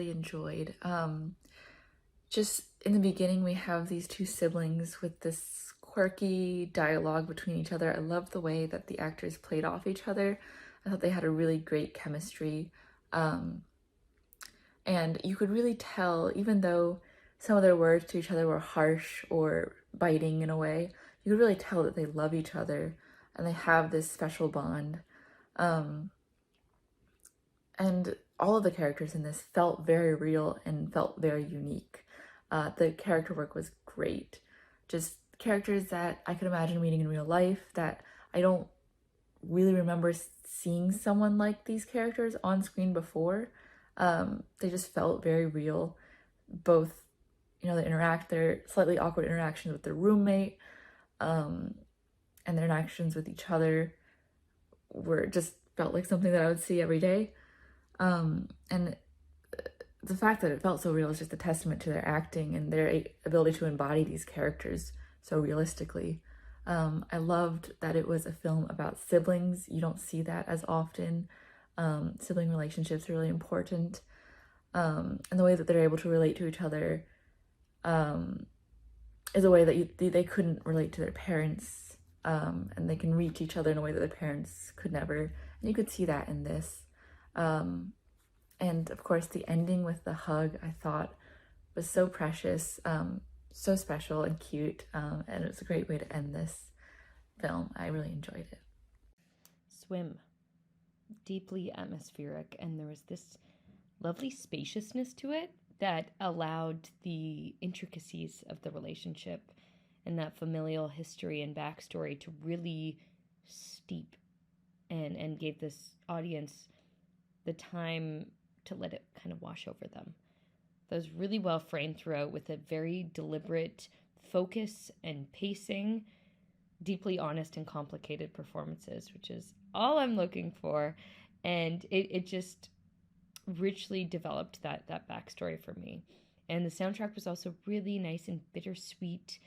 really enjoyed. Just in the beginning, we have these two siblings with this quirky dialogue between each other. I love the way that the actors played off each other. I thought they had a really great chemistry. Um, and you could really tell, even though some of their words to each other were harsh or biting in a way, you could really tell that they love each other and they have this special bond. Um, and all of the characters in this felt very real and felt very unique. The character work was great. Just characters that I could imagine meeting in real life, that I don't really remember seeing someone like these characters on screen before. They just felt very real. Both, their slightly awkward interactions with their roommate, and their interactions with each other were just felt like something that I would see every day. And the fact that it felt so real is just a testament to their acting and their ability to embody these characters so realistically. I loved that it was a film about siblings. You don't see that as often. Sibling relationships are really important. And the way that they're able to relate to each other is a way that they couldn't relate to their parents. And they can reach each other in a way that their parents could never. And you could see that in this. And of course, the ending with the hug, I thought was so precious, so special and cute. And it was a great way to end this film. I really enjoyed it. Swim. Deeply atmospheric, and there was this lovely spaciousness to it that allowed the intricacies of the relationship and that familial history and backstory to really steep and gave this audience the time to let it kind of wash over them. That was really well framed throughout with a very deliberate focus and pacing, deeply honest and complicated performances, which is all I'm looking for. And it just richly developed that backstory for me. And the soundtrack was also really nice and bittersweet,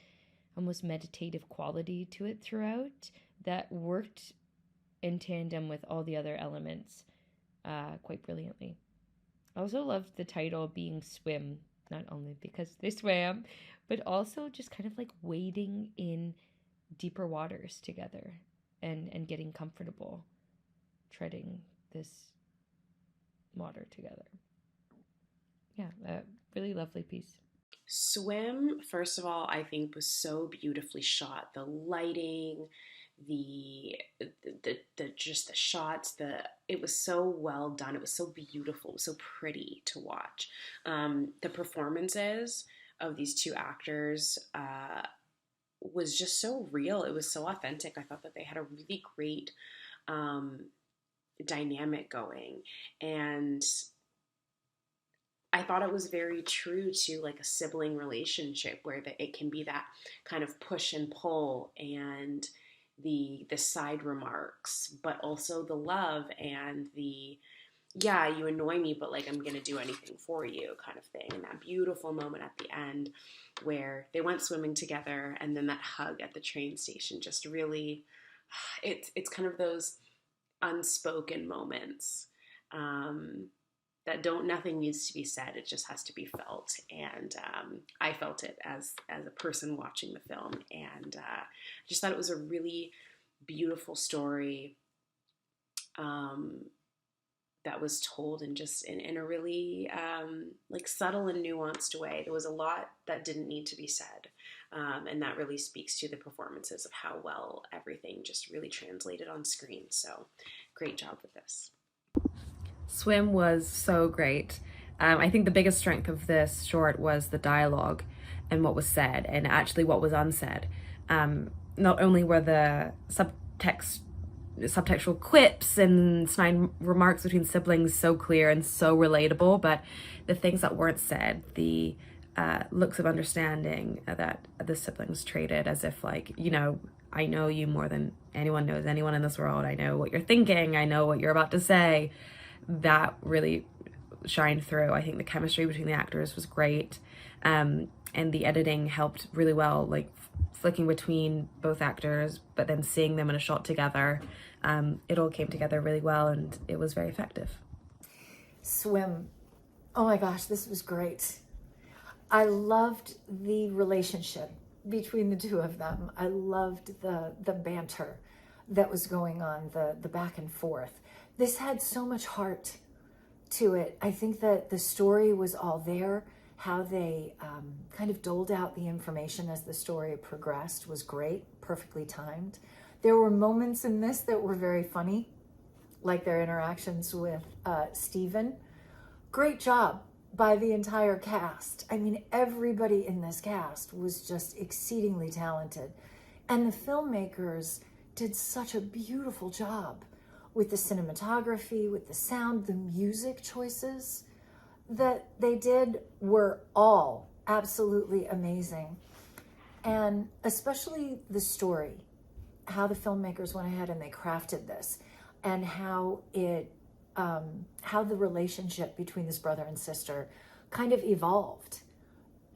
almost meditative quality to it throughout that worked in tandem with all the other elements quite brilliantly. I also loved the title being Swim, not only because they swam, but also just kind of like wading in deeper waters together and getting comfortable treading this water together. Yeah, a really lovely piece. Swim, first of all, I think was so beautifully shot. The lighting, the just the shots, it was so well done. It was so beautiful. It was so pretty to watch. The performances of these two actors was just so real. It was so authentic. I thought that they had a really great dynamic going, and I thought it was very true to like a sibling relationship where it can be that kind of push and pull and the side remarks, but also the love and the, yeah, you annoy me, but like I'm gonna do anything for you kind of thing. And that beautiful moment at the end where they went swimming together, and then that hug at the train station just really, it's kind of those unspoken moments that nothing needs to be said. It just has to be felt. And I felt it as a person watching the film. And I just thought it was a really beautiful story that was told in a really like subtle and nuanced way. There was a lot that didn't need to be said. And that really speaks to the performances of how well everything just really translated on screen. So great job with this. Swim was so great. I think the biggest strength of this short was the dialogue and what was said and actually what was unsaid. Not only were the subtextual quips and snide remarks between siblings so clear and so relatable, but the things that weren't said, the looks of understanding that the siblings traded as if like, I know you more than anyone knows anyone in this world. I know what you're thinking. I know what you're about to say. That really shined through. I think the chemistry between the actors was great. And the editing helped really well, like flicking between both actors, but then seeing them in a shot together. It all came together really well and it was very effective. Swim. Oh my gosh, this was great. I loved the relationship between the two of them. I loved the banter that was going on, the back and forth. This had so much heart to it. I think that the story was all there. How they kind of doled out the information as the story progressed was great, perfectly timed. There were moments in this that were very funny, like their interactions with Stephen. Great job by the entire cast. I mean, everybody in this cast was just exceedingly talented. And the filmmakers did such a beautiful job with the cinematography, with the sound, the music choices that they did were all absolutely amazing. And especially the story, how the filmmakers went ahead and they crafted this, and how the relationship between this brother and sister kind of evolved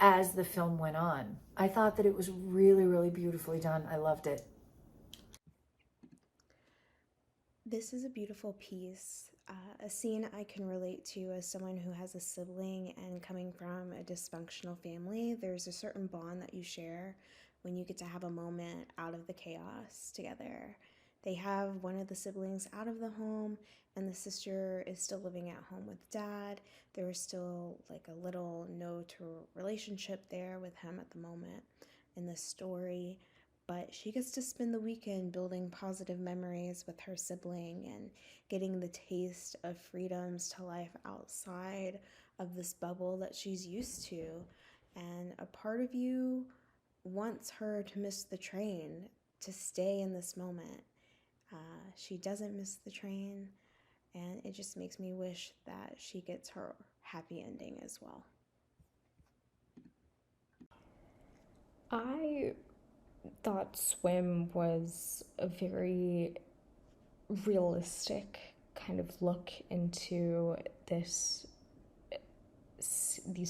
as the film went on. I thought that it was really, really beautifully done. I loved it. This is a beautiful piece, a scene I can relate to as someone who has a sibling and coming from a dysfunctional family. There's a certain bond that you share when you get to have a moment out of the chaos together. They have one of the siblings out of the home, and the sister is still living at home with dad. There is still like a little no to relationship there with him at the moment in the story. But she gets to spend the weekend building positive memories with her sibling and getting the taste of freedoms to life outside of this bubble that she's used to. And a part of you wants her to miss the train, to stay in this moment. She doesn't miss the train, and it just makes me wish that she gets her happy ending as well. I thought Swim was a very realistic kind of look into these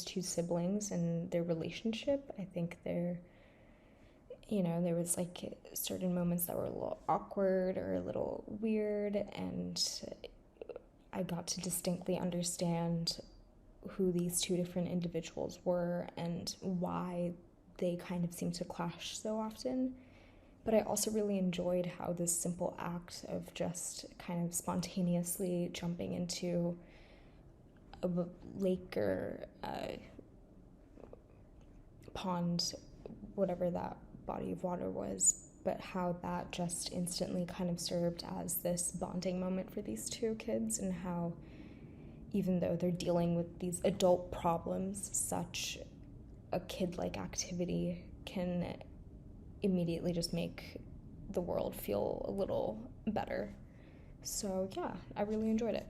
two siblings and their relationship. I think there was like certain moments that were a little awkward or a little weird, and I got to distinctly understand who these two different individuals were and why they kind of seem to clash so often. But I also really enjoyed how this simple act of just kind of spontaneously jumping into a lake or a pond, whatever that body of water was, but how that just instantly kind of served as this bonding moment for these two kids, and how even though they're dealing with these adult problems, such a kid-like activity can immediately just make the world feel a little better. So yeah, I really enjoyed it.